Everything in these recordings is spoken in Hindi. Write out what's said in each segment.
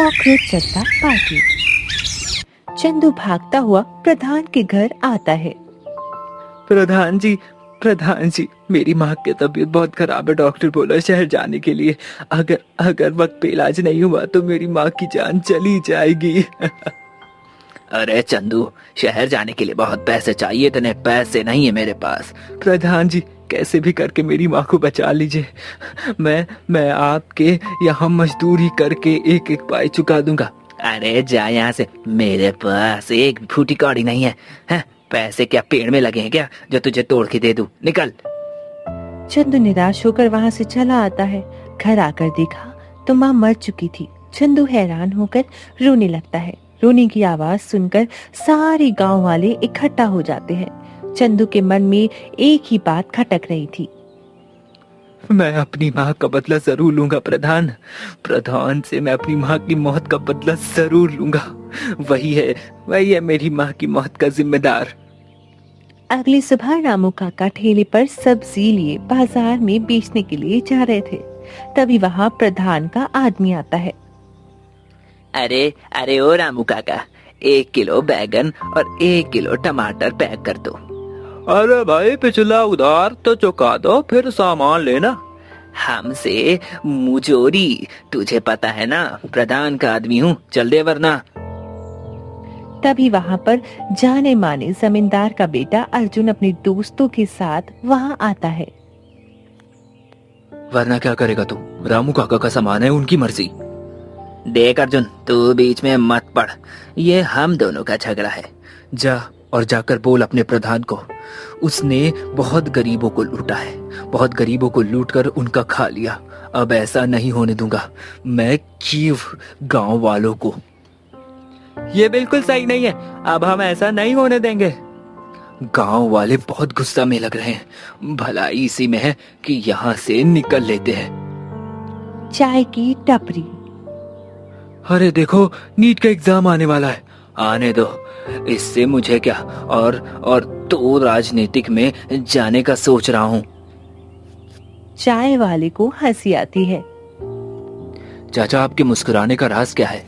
कॉकरोच जनता पार्टी। चंदू भागता हुआ प्रधान के घर आता है। प्रधान जी, प्रधान जी, मेरी माँ की तबीयत बहुत खराब है। डॉक्टर बोला शहर जाने के लिए। अगर अगर वक्त पे इलाज नहीं हुआ तो मेरी माँ की जान चली जाएगी। अरे चंदू, शहर जाने के लिए बहुत पैसे चाहिए, इतने पैसे नहीं है मेरे पास। प्रधान जी, कैसे भी करके मेरी माँ को बचा लीजिए। मैं आपके यहाँ मजदूरी करके एक एक पाई चुका दूंगा। अरे जा यहाँ से, मेरे पास एक फूटी कौड़ी नहीं है। हैं? पैसे क्या पेड़ में लगे हैं क्या जो तुझे तोड़ के दे दूं? निकल। चंदू निराश होकर वहां से चला आता है। घर आकर देखा तो माँ मर चुकी थी। चंदू हैरान होकर रोने लगता है। रोने की आवाज सुनकर सारे गांव वाले इकट्ठा हो जाते हैं। चंदू के मन में एक ही बात खटक रही थी। मैं अपनी माँ का बदला जरूर लूंगा प्रधान। प्रधान से मैं अपनी माँ की मौत का बदला जरूर लूंगा। वही है मेरी माँ की मौत का जिम्मेदार। अगली सुबह रामू काका ठेले पर सब्जी लिए बाजार में बेचने के लिए जा रहे थे। तभी वहां प्रधान का आदमी आता है। अरे अरे ओ रामू काका, 1 किलो बैगन और 1 किलो टमाटर पैक कर दो। अरे भाई, पिछला उधार तो चुका दो, फिर सामान लेना। हमसे मुजोरी, तुझे पता है ना, प्रधान का आदमी हूँ, चल दे वरना। तभी वहां पर जाने माने जमींदार का बेटा अर्जुन अपने दोस्तों के साथ वहां आता है। वरना क्या करेगा तू? रामू काका का सामान है, उनकी मर्जी। देख अर्जुन, तू बीच में मत पड़, ये हम दोनों का झगड़ा है। जा और जाकर बोल अपने प्रधान को, उसने बहुत गरीबों को लूटा है, बहुत गरीबों को लूटकर उनका खा लिया। अब ऐसा नहीं होने दूंगा मैं कीव गांव वालों को। ये बिल्कुल सही नहीं है, अब हम ऐसा नहीं होने देंगे। गांव वाले बहुत गुस्सा में लग रहे हैं। भलाई इसी में है कि यहाँ से निकल लेते हैं। चाय की टपरी। अरे देखो, नीट का एग्जाम आने वाला है, आने दो, इससे मुझे क्या। और तो राजनीतिक में जाने का सोच रहा हूँ। चाय वाले को हंसी आती है। चाचा, आपके मुस्कुराने का राज क्या है?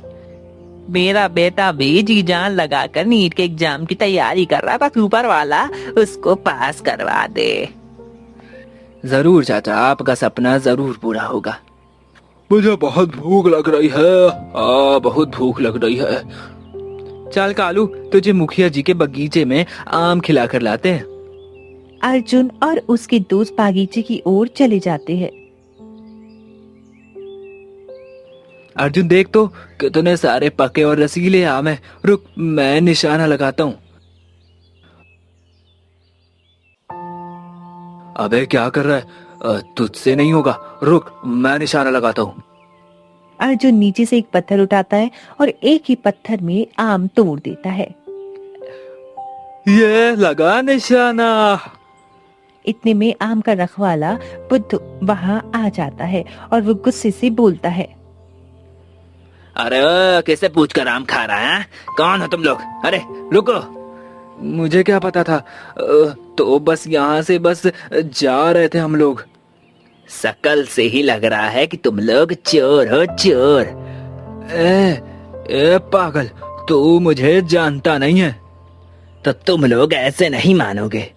मेरा बेटा भी जी जान लगाकर नीट के एग्जाम की तैयारी कर रहा, बस ऊपर वाला उसको पास करवा दे। जरूर चाचा, आपका सपना जरूर पूरा होगा। मुझे बहुत भूख लग रही है, बहुत भूख लग रही है। चल कालू, तुझे मुखिया जी के बगीचे में आम खिला कर लाते हैं। अर्जुन और उसके दोस्त बागीचे की ओर चले जाते हैं। अर्जुन देख तो, कितने सारे पके और रसीले आम हैं। रुक, मैं निशाना लगाता हूँ। अबे क्या कर रहा है? तुझसे नहीं होगा, रुक, मैं निशाना लगाता हूँ। अर्जुन नीचे से एक पत्थर उठाता है और एक ही पत्थर में आम तोड़ देता है। ये लगा निशाना। इतने में आम का रखवाला बुद्ध वहां आ जाता है और वो गुस्से से बोलता है। अरे किसे पूछ कर आम खा रहा है? कौन हो तुम लोग? अरे रुको। मुझे क्या पता था, तो बस यहाँ से बस जा रहे थे हम लोग। शकल से ही लग रहा है कि तुम लोग चोर हो, चोर। ए पागल, तू मुझे जानता नहीं है। तो तुम लोग ऐसे नहीं मानोगे।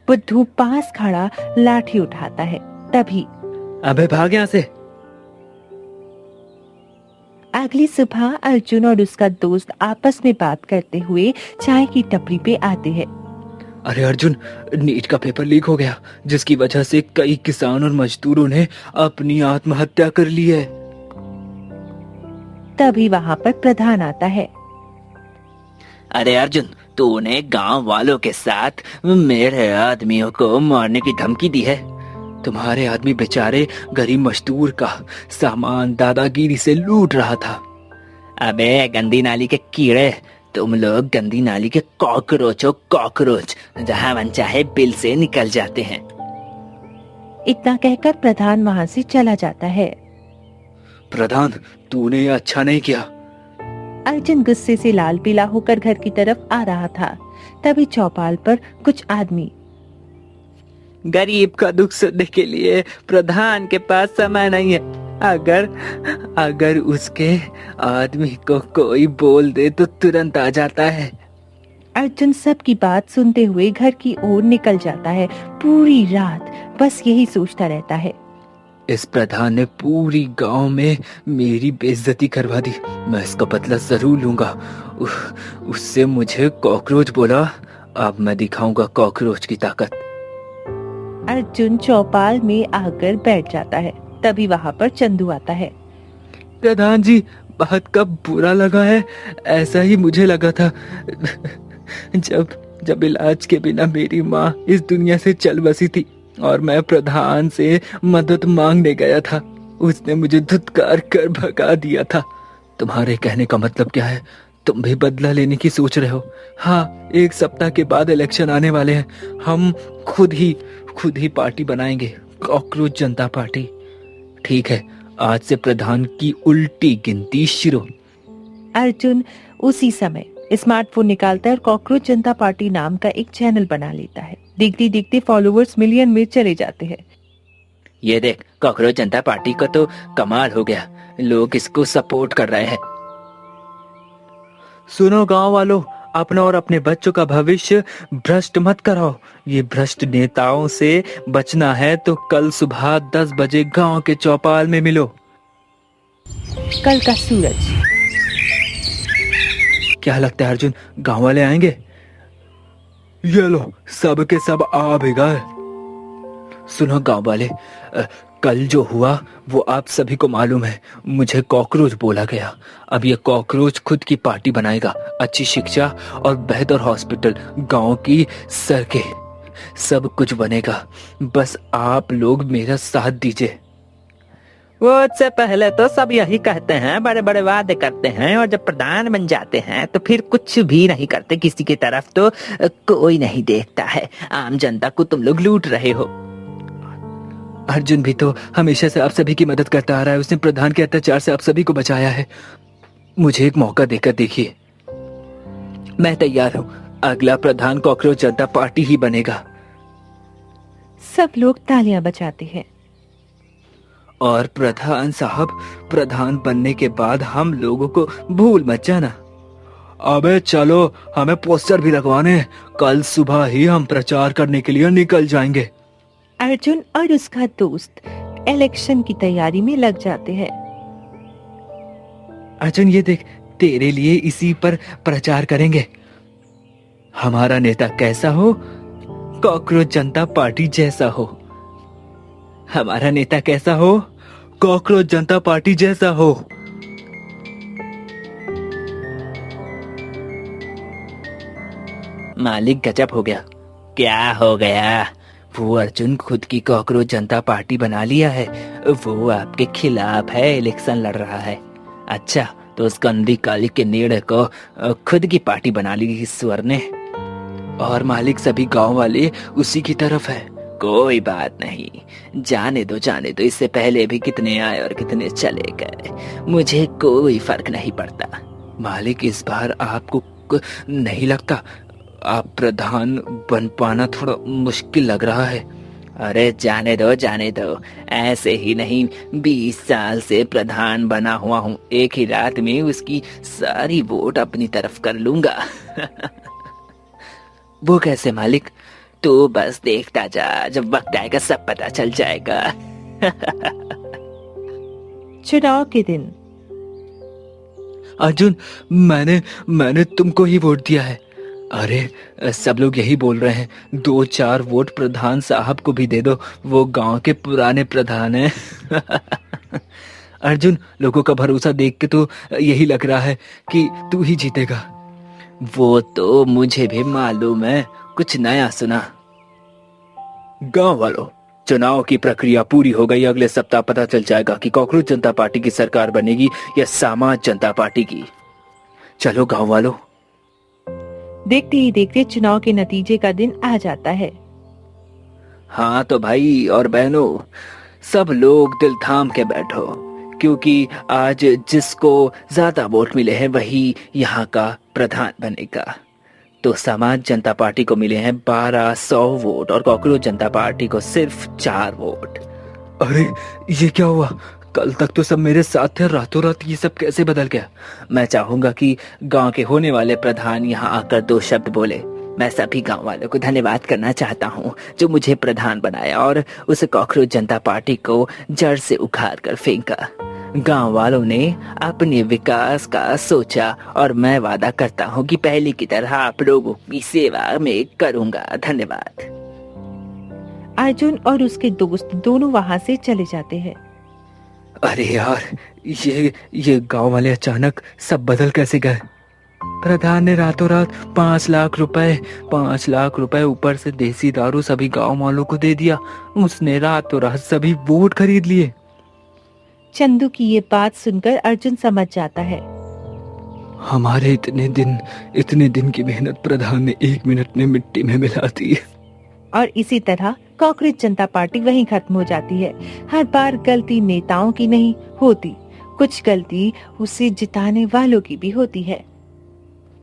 बुद्धू पास खड़ा लाठी उठाता है। तभी अबे भाग यहाँ से। अगली सुबह अर्जुन और उसका दोस्त आपस में बात करते हुए चाय की टपरी पे आते हैं। अरे अर्जुन, नीट का पेपर लीक हो गया, जिसकी वजह से कई किसान और मजदूरों ने अपनी आत्महत्या कर ली है। तभी वहां पर प्रधान आता है। अरे अर्जुन, तूने गांव वालों के साथ मेरे आदमियों को मारने की धमकी दी है। तुम्हारे आदमी बेचारे गरीब मजदूर का सामान दादागिरी से लूट रहा था। अबे गंदी नाली के कीड़े, तुम लोग गंदी नाली के कॉकरोच हो, कॉकरोच, जहां मन चाहे बिल से निकल जाते हैं। इतना कहकर प्रधान वहां से चला जाता है। प्रधान, तूने ये अच्छा नहीं किया। अर्जुन गुस्से से लाल पीला होकर घर की तरफ आ रहा था। तभी चौपाल पर कुछ आदमी। गरीब का दुख सुनने के लिए प्रधान के पास समय नहीं है। अगर अगर उसके आदमी को कोई बोल दे तो तुरंत आ जाता है। अर्जुन सबकी बात सुनते हुए घर की ओर निकल जाता है। पूरी रात बस यही सोचता रहता है। इस प्रधान ने पूरी गांव में मेरी बेइज्जती करवा दी। मैं इसका बदला जरूर लूंगा। उससे मुझे कॉकरोच बोला, अब मैं दिखाऊंगा कॉकरोच की ताकत। अर्जुन चौपाल में आकर बैठ जाता है। तभी वहां पर चंदू आता है। प्रधान जी, बात का बुरा लगा है, ऐसा ही मुझे लगा था। जब इलाज के बिना मेरी माँ इस दुनिया से चल बसी थी और मैं प्रधान से मदद मांगने गया था, उसने मुझे धुतकार कर भगा दिया था। तुम्हारे कहने का मतलब क्या है? तुम भी बदला लेने की सोच रहे हो? हाँ, 1 सप्ताह के बाद इलेक्शन आने वाले हैं। हम खुद ही पार्टी बनाएंगे, कॉकरोच जनता पार्टी। ठीक है, आज से प्रधान की उल्टी गिनती शुरू। अर्जुन उसी समय स्मार्टफोन निकालता है और कॉकरोच जनता पार्टी नाम का एक चैनल बना लेता है। देखते देखते फॉलोअर्स मिलियन में चले जाते हैं। ये देख, कॉकरोच जनता पार्टी का तो कमाल हो गया, लोग इसको सपोर्ट कर रहे हैं। सुनो गांव वालों, अपना और अपने बच्चों का भविष्य भ्रष्ट मत कराओ। ये भ्रष्ट नेताओं से बचना है तो कल सुबह 10 बजे गांव के चौपाल में मिलो। कल का सूरज। क्या लगता है अर्जुन, गांव वाले आएंगे? ये लो, सब के सब आ भी गए। सुनो गांव वाले, कल जो हुआ वो आप सभी को मालूम है। मुझे कॉकरोच बोला गया। अब ये कॉकरोच खुद की पार्टी बनाएगा। अच्छी शिक्षा और बेहतर हॉस्पिटल, गांव की सड़कें, सब कुछ बनेगा। बस आप लोग मेरा साथ दीजिए। वो उससे पहले तो सब यही कहते हैं, बड़े बड़े वादे करते हैं, और जब प्रधान बन जाते हैं तो फिर कुछ भी नहीं करते। किसी की तरफ तो कोई नहीं देखता है। आम जनता को तुम लोग लूट रहे हो। अर्जुन भी तो हमेशा से आप सभी की मदद करता आ रहा है। उसने प्रधान के अत्याचार से आप सभी को बचाया है। मुझे एक मौका देकर देखिए। मैं तैयार हूं। अगला प्रधान कॉकरोच जनता पार्टी ही बनेगा। सब लोग तालियां बजाते हैं। और प्रधान साहब, प्रधान बनने के बाद हम लोगों को भूल मत जाना। अबे चलो, हमें पोस्टर भी लगवाने हैं। कल सुबह ही हम प्रचार करने के लिए निकल जाएंगे। अर्जुन और उसका दोस्त इलेक्शन की तैयारी में लग जाते हैं। अर्जुन, ये देख, तेरे लिए इसी पर प्रचार करेंगे। हमारा नेता कैसा हो? कॉकरोच जनता पार्टी जैसा हो। हमारा नेता कैसा हो? कॉकरोच जनता पार्टी जैसा हो। मालिक, गजब हो गया। क्या हो गया? वो अर्जुन खुद की कॉकरोच जनता पार्टी बना लिया है। वो आपके खिलाफ है, इलेक्शन लड़ रहा है। अच्छा, तो उस गंदी काली के नीड़े को खुद की पार्टी बना ली ईश्वर ने। और मालिक, सभी गांव वाले उसी की तरफ है। कोई बात नहीं, जाने दो। इससे पहले भी कितने आए और कितने चले गए, मुझे कोई फर्क नहीं पड़ता। मालिक, इस बार आपको नहीं लगता आप प्रधान बन पाना थोड़ा मुश्किल लग रहा है? अरे जाने दो, ऐसे ही नहीं, 20 साल से प्रधान बना हुआ हूँ। एक ही रात में उसकी सारी वोट अपनी तरफ कर लूंगा। वो कैसे मालिक? तो बस देखता जा, जब वक्त आएगा सब पता चल जाएगा। चुनाव के दिन। अर्जुन, मैंने तुमको ही वोट दिया है। अरे सब लोग यही बोल रहे हैं। 2-4 वोट प्रधान साहब को भी दे दो, वो गांव के पुराने प्रधान हैं। अर्जुन, लोगों का भरोसा देख के तो यही लग रहा है कि तू ही जीतेगा। वो तो मुझे भी मालूम है, कुछ नया सुना। गांव वालों, चुनाव की प्रक्रिया पूरी हो गई। अगले सप्ताह पता चल जाएगा कि कॉकरोच जनता पार्टी की सरकार बनेगी या समाज जनता पार्टी की। चलो गांव वालों। देखते ही देखते चुनाव के नतीजे का दिन आ जाता है। हाँ तो भाई और बहनों, सब लोग दिल थाम के बैठो, क्योंकि आज जिसको ज्यादा वोट मिले हैं वही यहाँ का प्रधान बनेगा। तो समाज जनता पार्टी को मिले हैं 1200 वोट और कॉकरोच जनता पार्टी को सिर्फ 4 वोट। अरे ये क्या हुआ? कल तक तो सब मेरे साथ थे, रातों रात ये सब कैसे बदल गया? मैं चाहूंगा कि गांव के होने वाले प्रधान यहाँ आकर दो शब्द बोले। मैं सभी गांव वालों को धन्यवाद करना चाहता हूँ जो मुझे प्रधान बनाया और उस कॉकरोच जनता पार्टी को जड़ से उखाड़ कर फेंका। गांव वालों ने अपने विकास का सोचा और मैं वादा करता हूँ कि पहले की तरह आप लोगों की सेवा में करूंगा। धन्यवाद। अर्जुन और उसके दोस्त दोनों वहां से चले जाते हैं। अरे यार, ये गांव वाले अचानक सब बदल कैसे गए? प्रधान ने रातों रात 5 लाख रुपए ऊपर से देसी दारू सभी गांव वालों को दे दिया। उसने रातों रात सभी वोट खरीद लिए। चंदू की ये बात सुनकर अर्जुन समझ जाता है। हमारे इतने दिन की मेहनत प्रधान ने 1 मिनट में मिट्टी में मिला दी। और इसी तरह कॉकरोच जनता पार्टी वहीं खत्म हो जाती है। हर बार गलती नेताओं की नहीं होती, कुछ गलती उसे जिताने वालों की भी होती है।